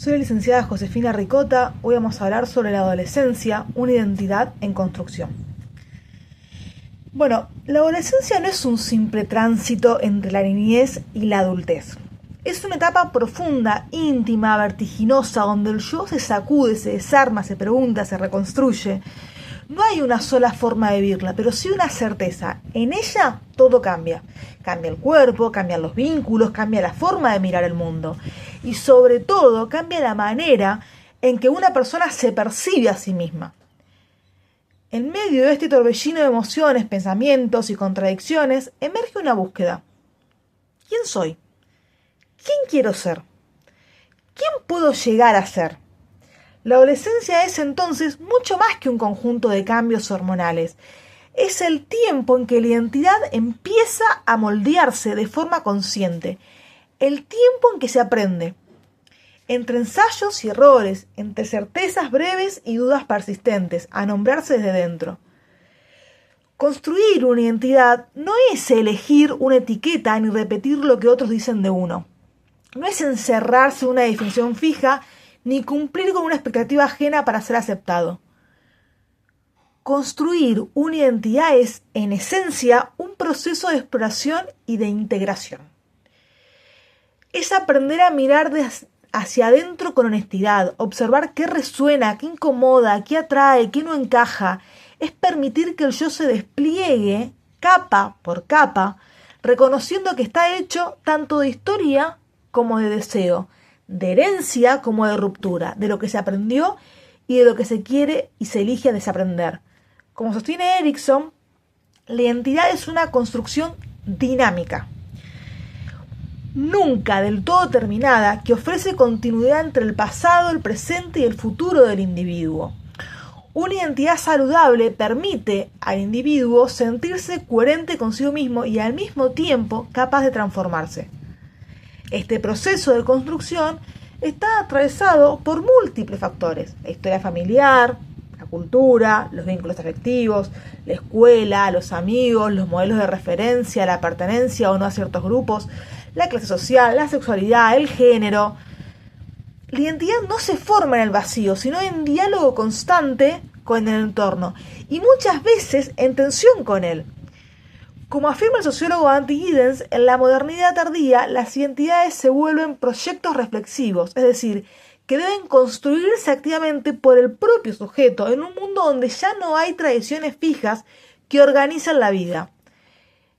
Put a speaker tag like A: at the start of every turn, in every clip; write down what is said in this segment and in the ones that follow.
A: Soy la licenciada Josefina Ricota. Hoy vamos a hablar sobre la adolescencia, una identidad en construcción. Bueno, la adolescencia no es un simple tránsito entre la niñez y la adultez. Es una etapa profunda, íntima, vertiginosa, donde el yo se sacude, se desarma, se pregunta, se reconstruye. No hay una sola forma de vivirla, pero sí una certeza. En ella todo cambia. Cambia el cuerpo, cambian los vínculos, cambia la forma de mirar el mundo. Y sobre todo cambia la manera en que una persona se percibe a sí misma. En medio de este torbellino de emociones, pensamientos y contradicciones, emerge una búsqueda. ¿Quién soy? ¿Quién quiero ser? ¿Quién puedo llegar a ser? La adolescencia es entonces mucho más que un conjunto de cambios hormonales. Es el tiempo en que la identidad empieza a moldearse de forma consciente. El tiempo en que se aprende. Entre ensayos y errores, entre certezas breves y dudas persistentes, a nombrarse desde dentro. Construir una identidad no es elegir una etiqueta ni repetir lo que otros dicen de uno. No es encerrarse en una definición fija ni cumplir con una expectativa ajena para ser aceptado. Construir una identidad es, en esencia, un proceso de exploración y de integración. Es aprender a mirar hacia adentro con honestidad, observar qué resuena, qué incomoda, qué atrae, qué no encaja. Es permitir que el yo se despliegue, capa por capa, reconociendo que está hecho tanto de historia como de deseo, de herencia como de ruptura, de lo que se aprendió y de lo que se quiere y se elige a desaprender. Como sostiene Erikson, la identidad es una construcción dinámica, nunca del todo terminada, que ofrece continuidad entre el pasado, el presente y el futuro del individuo. Una identidad saludable permite al individuo sentirse coherente consigo mismo y al mismo tiempo capaz de transformarse. Este proceso de construcción está atravesado por múltiples factores: la historia familiar, la cultura, los vínculos afectivos, la escuela, los amigos, los modelos de referencia, la pertenencia o no a ciertos grupos, la clase social, la sexualidad, el género. La identidad no se forma en el vacío, sino en diálogo constante con el entorno y muchas veces en tensión con él. Como afirma el sociólogo Andy Giddens, en la modernidad tardía las identidades se vuelven proyectos reflexivos, es decir, que deben construirse activamente por el propio sujeto en un mundo donde ya no hay tradiciones fijas que organizan la vida.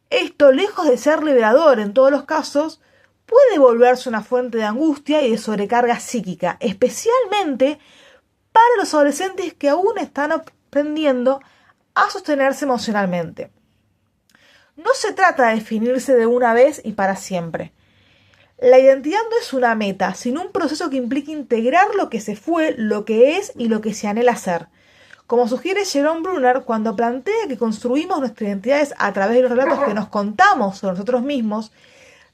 A: Esto, lejos de ser liberador en todos los casos, puede volverse una fuente de angustia y de sobrecarga psíquica, especialmente para los adolescentes que aún están aprendiendo a sostenerse emocionalmente. No se trata de definirse de una vez y para siempre. La identidad no es una meta, sino un proceso que implica integrar lo que se fue, lo que es y lo que se anhela ser. Como sugiere Jerome Bruner cuando plantea que construimos nuestras identidades a través de los relatos que nos contamos sobre nosotros mismos,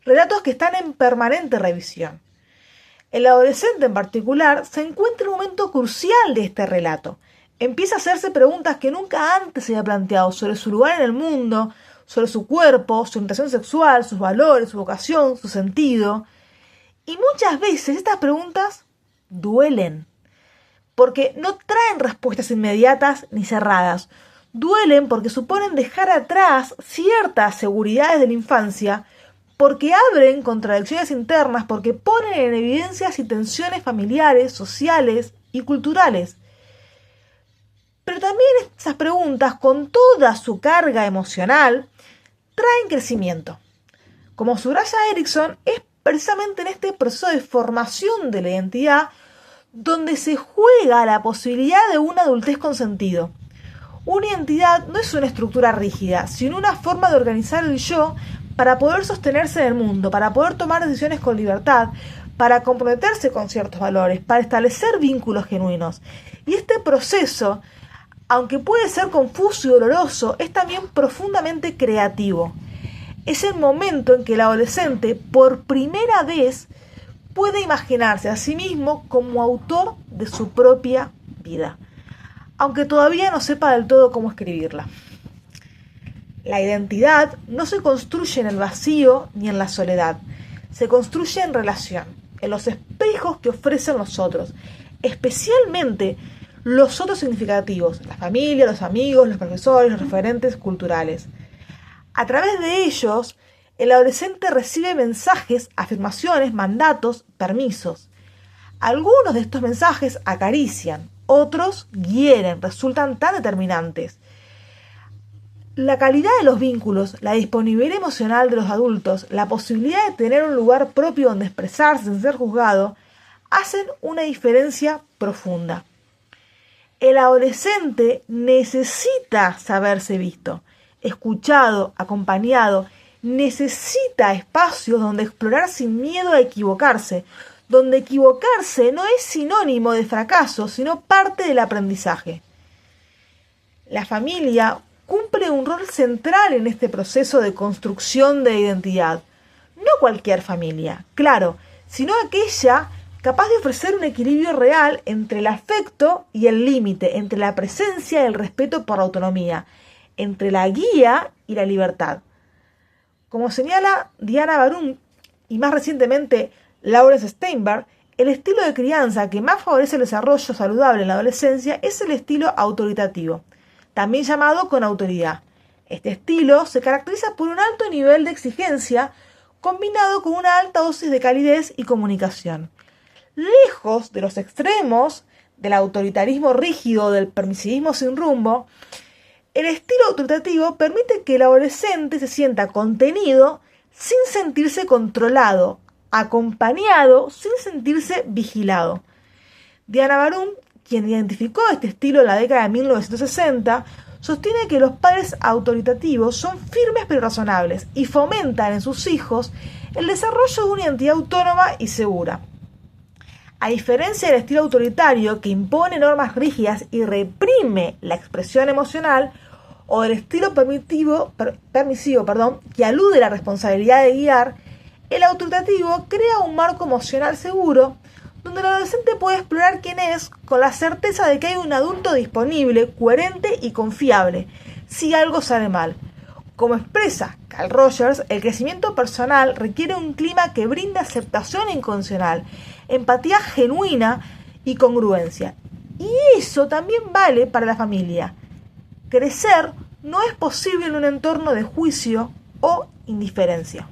A: relatos que están en permanente revisión. El adolescente en particular se encuentra en un momento crucial de este relato. Empieza a hacerse preguntas que nunca antes se había planteado sobre su lugar en el mundo, sobre su cuerpo, su orientación sexual, sus valores, su vocación, su sentido. Y muchas veces estas preguntas duelen, porque no traen respuestas inmediatas ni cerradas. Duelen porque suponen dejar atrás ciertas seguridades de la infancia, porque abren contradicciones internas, porque ponen en evidencia tensiones familiares, sociales y culturales. Pero también esas preguntas, con toda su carga emocional, traen crecimiento. Como subraya Erikson, es precisamente en este proceso de formación de la identidad donde se juega la posibilidad de una adultez con sentido. Una identidad no es una estructura rígida, sino una forma de organizar el yo para poder sostenerse en el mundo, para poder tomar decisiones con libertad, para comprometerse con ciertos valores, para establecer vínculos genuinos. Y este proceso, aunque puede ser confuso y doloroso, es también profundamente creativo. Es el momento en que el adolescente, por primera vez, puede imaginarse a sí mismo como autor de su propia vida, aunque todavía no sepa del todo cómo escribirla. La identidad no se construye en el vacío ni en la soledad, se construye en relación. en los espejos que ofrecen los otros, especialmente los otros significativos, la familia, los amigos, los profesores, los referentes culturales. A través de ellos, el adolescente recibe mensajes, afirmaciones, mandatos, permisos. Algunos de estos mensajes acarician, otros hieren, resultan tan determinantes. La calidad de los vínculos, la disponibilidad emocional de los adultos, la posibilidad de tener un lugar propio donde expresarse sin ser juzgado, hacen una diferencia profunda. El adolescente necesita saberse visto, escuchado, acompañado, necesita espacios donde explorar sin miedo a equivocarse, donde equivocarse no es sinónimo de fracaso, sino parte del aprendizaje. La familia cumple un rol central en este proceso de construcción de identidad. No cualquier familia, claro, sino aquella capaz de ofrecer un equilibrio real entre el afecto y el límite, entre la presencia y el respeto por la autonomía, entre la guía y la libertad. Como señala Diana Barum y más recientemente Lawrence Steinberg, el estilo de crianza que más favorece el desarrollo saludable en la adolescencia es el estilo autoritativo, también llamado con autoridad. Este estilo se caracteriza por un alto nivel de exigencia combinado con una alta dosis de calidez y comunicación. Lejos de los extremos del autoritarismo rígido o del permisivismo sin rumbo, el estilo autoritativo permite que el adolescente se sienta contenido sin sentirse controlado, acompañado sin sentirse vigilado. Diana Barum, quien identificó este estilo en la década de 1960, sostiene que los padres autoritativos son firmes pero razonables y fomentan en sus hijos el desarrollo de una identidad autónoma y segura. A diferencia del estilo autoritario que impone normas rígidas y reprime la expresión emocional, o del estilo permisivo, que alude a la responsabilidad de guiar, el autoritativo crea un marco emocional seguro donde el adolescente puede explorar quién es con la certeza de que hay un adulto disponible, coherente y confiable, si algo sale mal. Como expresa Carl Rogers, el crecimiento personal requiere un clima que brinda aceptación incondicional, empatía genuina y congruencia. Y eso también vale para la familia. Crecer no es posible en un entorno de juicio o indiferencia.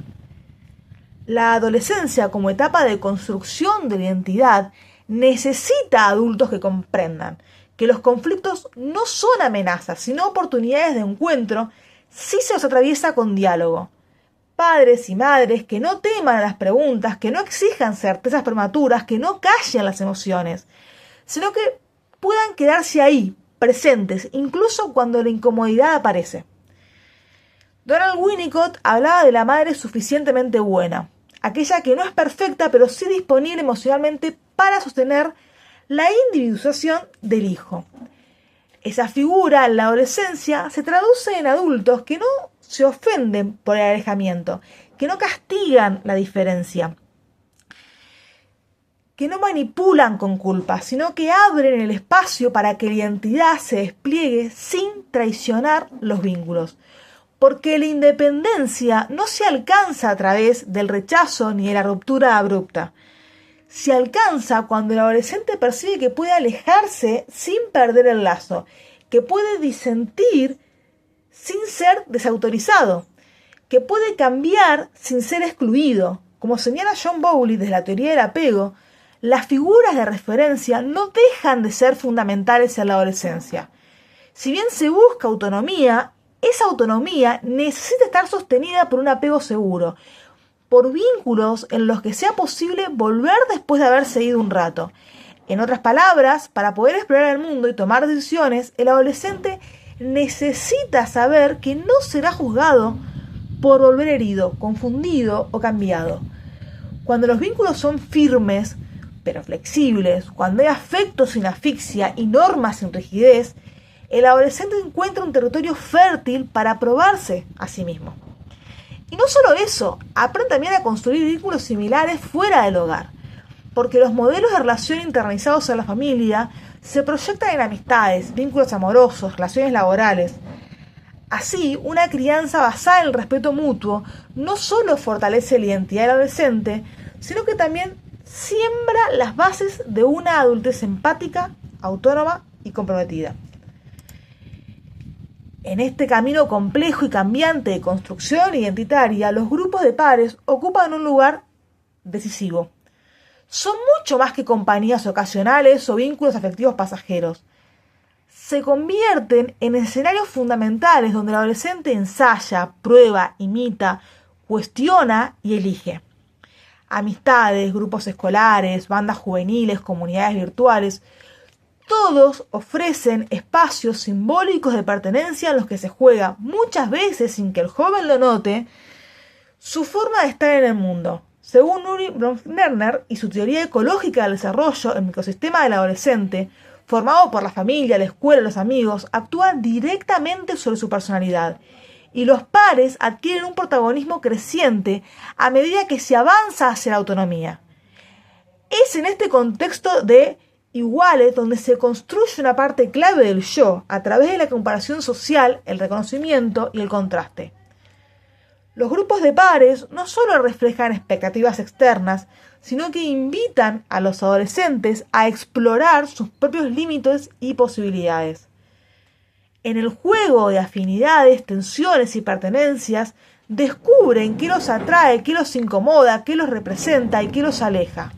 A: La adolescencia, como etapa de construcción de la identidad, necesita adultos que comprendan que los conflictos no son amenazas, sino oportunidades de encuentro si se los atraviesa con diálogo. Padres y madres que no teman a las preguntas, que no exijan certezas prematuras, que no callen las emociones, sino que puedan quedarse ahí, presentes, incluso cuando la incomodidad aparece. Donald Winnicott hablaba de la madre suficientemente buena, aquella que no es perfecta pero sí disponible emocionalmente para sostener la individualización del hijo. Esa figura en la adolescencia se traduce en adultos que no se ofenden por el alejamiento, que no castigan la diferencia, que no manipulan con culpa, sino que abren el espacio para que la identidad se despliegue sin traicionar los vínculos. Porque la independencia no se alcanza a través del rechazo ni de la ruptura abrupta. Se alcanza cuando el adolescente percibe que puede alejarse sin perder el lazo, que puede disentir sin ser desautorizado, que puede cambiar sin ser excluido. Como señala John Bowlby desde la teoría del apego, las figuras de referencia no dejan de ser fundamentales en la adolescencia. Si bien se busca autonomía, esa autonomía necesita estar sostenida por un apego seguro, por vínculos en los que sea posible volver después de haberse ido un rato. En otras palabras, para poder explorar el mundo y tomar decisiones, el adolescente necesita saber que no será juzgado por volver herido, confundido o cambiado. Cuando los vínculos son firmes, pero flexibles, cuando hay afecto sin asfixia y normas sin rigidez, el adolescente encuentra un territorio fértil para probarse a sí mismo. Y no solo eso, aprende también a construir vínculos similares fuera del hogar, porque los modelos de relación internalizados en la familia se proyectan en amistades, vínculos amorosos, relaciones laborales. Así, una crianza basada en el respeto mutuo no solo fortalece la identidad del adolescente, sino que también siembra las bases de una adultez empática, autónoma y comprometida. En este camino complejo y cambiante de construcción identitaria, los grupos de pares ocupan un lugar decisivo. Son mucho más que compañías ocasionales o vínculos afectivos pasajeros. Se convierten en escenarios fundamentales donde el adolescente ensaya, prueba, imita, cuestiona y elige. Amistades, grupos escolares, bandas juveniles, comunidades virtuales, todos ofrecen espacios simbólicos de pertenencia en los que se juega, muchas veces sin que el joven lo note, su forma de estar en el mundo. Según Uri Bromner y su teoría ecológica del desarrollo, el microsistema del adolescente, formado por la familia, la escuela y los amigos, actúa directamente sobre su personalidad. Y los pares adquieren un protagonismo creciente a medida que se avanza hacia la autonomía. Es en este contexto de iguales donde se construye una parte clave del yo a través de la comparación social, el reconocimiento y el contraste. Los grupos de pares no solo reflejan expectativas externas, sino que invitan a los adolescentes a explorar sus propios límites y posibilidades. En el juego de afinidades, tensiones y pertenencias, descubren qué los atrae, qué los incomoda, qué los representa y qué los aleja.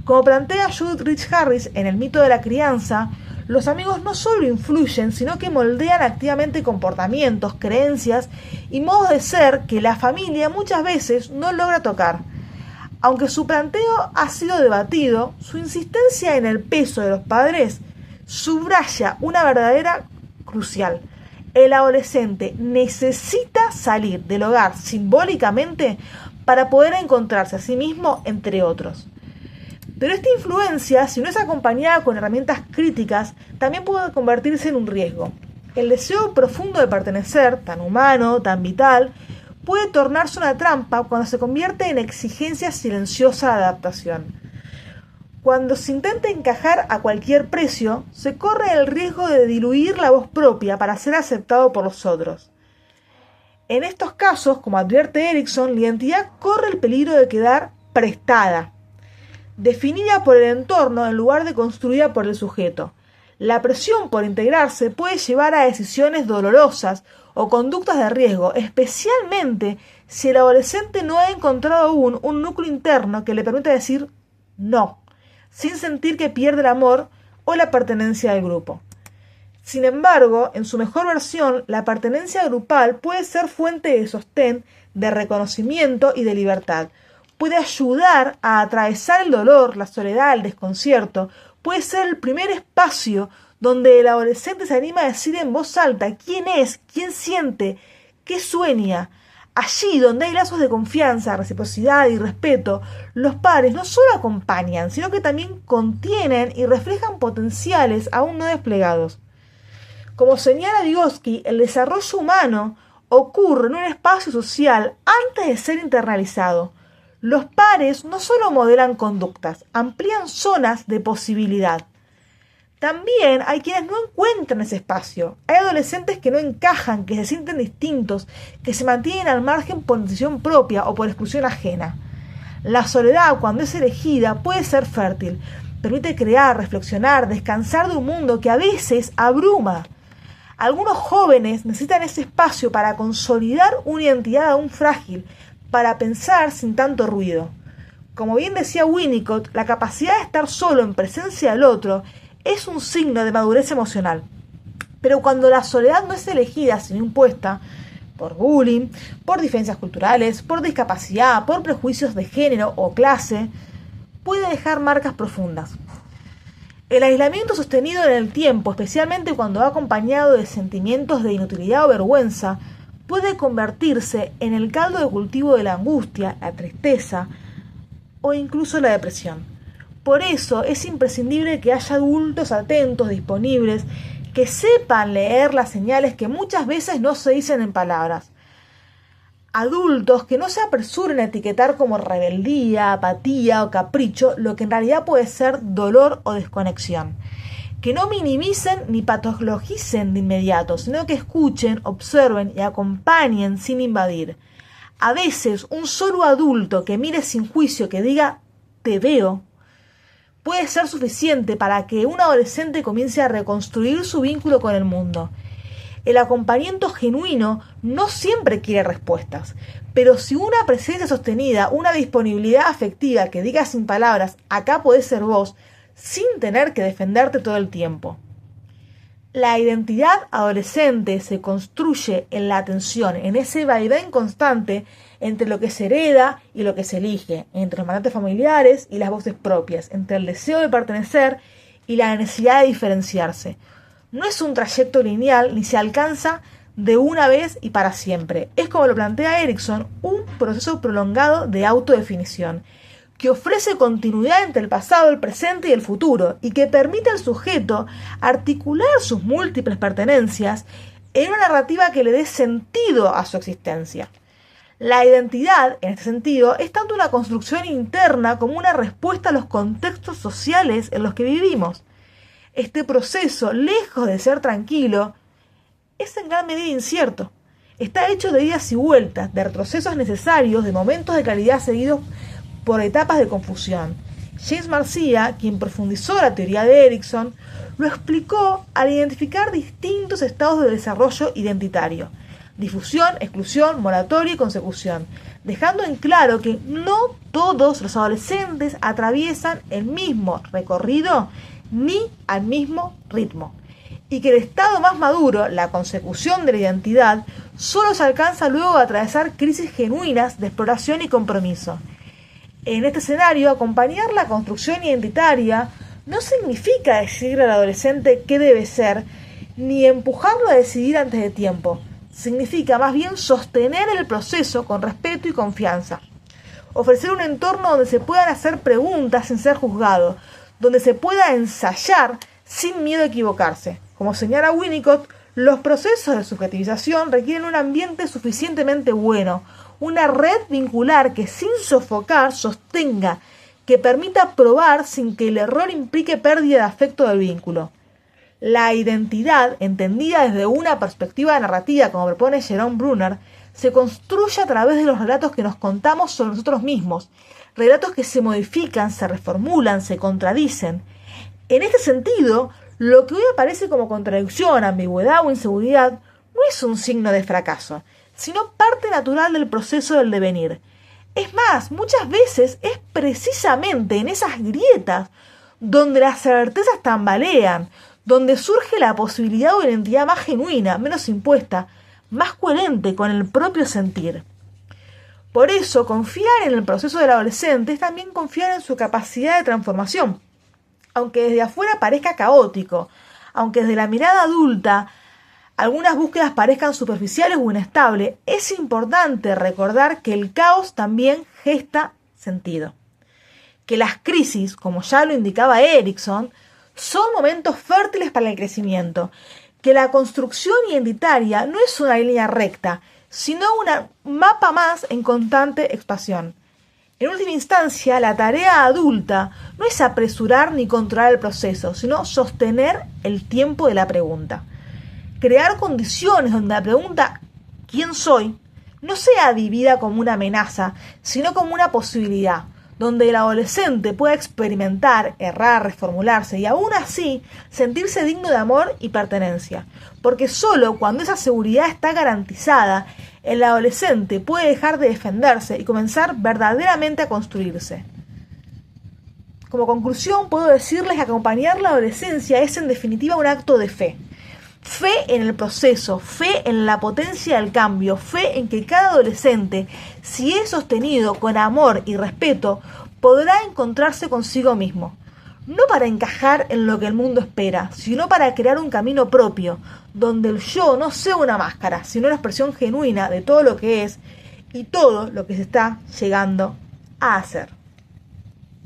A: Como plantea Judith Rich Harris en El mito de la crianza, los amigos no solo influyen, sino que moldean activamente comportamientos, creencias y modos de ser que la familia muchas veces no logra tocar. Aunque su planteo ha sido debatido, su insistencia en el peso de los padres subraya una verdadera crucial. El adolescente necesita salir del hogar simbólicamente para poder encontrarse a sí mismo, entre otros. Pero esta influencia, si no es acompañada con herramientas críticas, también puede convertirse en un riesgo. El deseo profundo de pertenecer, tan humano, tan vital, puede tornarse una trampa cuando se convierte en exigencia silenciosa de adaptación. Cuando se intenta encajar a cualquier precio, se corre el riesgo de diluir la voz propia para ser aceptado por los otros. En estos casos, como advierte Erikson, la identidad corre el peligro de quedar prestada, definida por el entorno en lugar de construida por el sujeto. La presión por integrarse puede llevar a decisiones dolorosas o conductas de riesgo, especialmente si el adolescente no ha encontrado aún un núcleo interno que le permita decir no, sin sentir que pierde el amor o la pertenencia al grupo. Sin embargo, en su mejor versión, la pertenencia grupal puede ser fuente de sostén, de reconocimiento y de libertad. Puede ayudar a atravesar el dolor, la soledad, el desconcierto. Puede ser el primer espacio donde el adolescente se anima a decir en voz alta quién es, quién siente, qué sueña. Allí donde hay lazos de confianza, reciprocidad y respeto, los pares no solo acompañan, sino que también contienen y reflejan potenciales aún no desplegados. Como señala Vygotsky, el desarrollo humano ocurre en un espacio social antes de ser internalizado. Los pares no solo modelan conductas, amplían zonas de posibilidad. También hay quienes no encuentran ese espacio. Hay adolescentes que no encajan, que se sienten distintos, que se mantienen al margen por decisión propia o por exclusión ajena. La soledad, cuando es elegida, puede ser fértil. Permite crear, reflexionar, descansar de un mundo que a veces abruma. Algunos jóvenes necesitan ese espacio para consolidar una identidad aún frágil, para pensar sin tanto ruido. Como bien decía Winnicott, la capacidad de estar solo en presencia del otro es un signo de madurez emocional. Pero cuando la soledad no es elegida sino impuesta, por bullying, por diferencias culturales, por discapacidad, por prejuicios de género o clase, puede dejar marcas profundas. El aislamiento sostenido en el tiempo, especialmente cuando va acompañado de sentimientos de inutilidad o vergüenza, puede convertirse en el caldo de cultivo de la angustia, la tristeza o incluso la depresión. Por eso es imprescindible que haya adultos atentos, disponibles, que sepan leer las señales que muchas veces no se dicen en palabras. Adultos que no se apresuren a etiquetar como rebeldía, apatía o capricho lo que en realidad puede ser dolor o desconexión. Que no minimicen ni patologicen de inmediato, sino que escuchen, observen y acompañen sin invadir. A veces un solo adulto que mire sin juicio, que diga te te veo, puede ser suficiente para que un adolescente comience a reconstruir su vínculo con el mundo. El acompañamiento genuino no siempre quiere respuestas, pero si una presencia sostenida, una disponibilidad afectiva que diga sin palabras, acá podés ser vos, sin tener que defenderte todo el tiempo. La identidad adolescente se construye en la atención, en ese vaivén constante entre lo que se hereda y lo que se elige, entre los mandatos familiares y las voces propias, entre el deseo de pertenecer y la necesidad de diferenciarse. No es un trayecto lineal ni se alcanza de una vez y para siempre. Es, como lo plantea Erikson, un proceso prolongado de autodefinición que ofrece continuidad entre el pasado, el presente y el futuro, y que permite al sujeto articular sus múltiples pertenencias en una narrativa que le dé sentido a su existencia. La identidad, en este sentido, es tanto una construcción interna como una respuesta a los contextos sociales en los que vivimos. Este proceso, lejos de ser tranquilo, es en gran medida incierto. Está hecho de idas y vueltas, de retrocesos necesarios, de momentos de claridad seguidos por etapas de confusión. James Marcia, quien profundizó la teoría de Erikson, lo explicó al identificar distintos estados de desarrollo identitario: difusión, exclusión, moratoria y consecución, dejando en claro que no todos los adolescentes atraviesan el mismo recorrido ni al mismo ritmo, y que el estado más maduro, la consecución de la identidad, solo se alcanza luego de atravesar crisis genuinas de exploración y compromiso. En este escenario, acompañar la construcción identitaria no significa decirle al adolescente qué debe ser, ni empujarlo a decidir antes de tiempo. Significa más bien sostener el proceso con respeto y confianza. Ofrecer un entorno donde se puedan hacer preguntas sin ser juzgado, donde se pueda ensayar sin miedo a equivocarse. Como señala Winnicott, los procesos de subjetivización requieren un ambiente suficientemente bueno, una red vincular que sin sofocar sostenga, que permita probar sin que el error implique pérdida de afecto del vínculo. La identidad, entendida desde una perspectiva narrativa como propone Jerome Bruner, se construye a través de los relatos que nos contamos sobre nosotros mismos, relatos que se modifican, se reformulan, se contradicen. En este sentido, lo que hoy aparece como contradicción, ambigüedad o inseguridad no es un signo de fracaso, sino parte natural del proceso del devenir. Es más, muchas veces es precisamente en esas grietas donde las certezas tambalean, donde surge la posibilidad de una identidad más genuina, menos impuesta, más coherente con el propio sentir. Por eso, confiar en el proceso del adolescente es también confiar en su capacidad de transformación. Aunque desde afuera parezca caótico, aunque desde la mirada adulta algunas búsquedas parezcan superficiales o inestables, es importante recordar que el caos también gesta sentido. Que las crisis, como ya lo indicaba Erikson, son momentos fértiles para el crecimiento. Que la construcción identitaria no es una línea recta, sino un mapa más en constante expansión. En última instancia, la tarea adulta no es apresurar ni controlar el proceso, sino sostener el tiempo de la pregunta. Crear condiciones donde la pregunta ¿quién soy? No sea vivida como una amenaza, sino como una posibilidad, donde el adolescente pueda experimentar, errar, reformularse y aún así sentirse digno de amor y pertenencia. Porque solo cuando esa seguridad está garantizada, el adolescente puede dejar de defenderse y comenzar verdaderamente a construirse. Como conclusión, puedo decirles que acompañar la adolescencia es en definitiva un acto de fe. Fe en el proceso, fe en la potencia del cambio, fe en que cada adolescente, si es sostenido con amor y respeto, podrá encontrarse consigo mismo. No para encajar en lo que el mundo espera, sino para crear un camino propio, donde el yo no sea una máscara, sino una expresión genuina de todo lo que es y todo lo que se está llegando a hacer.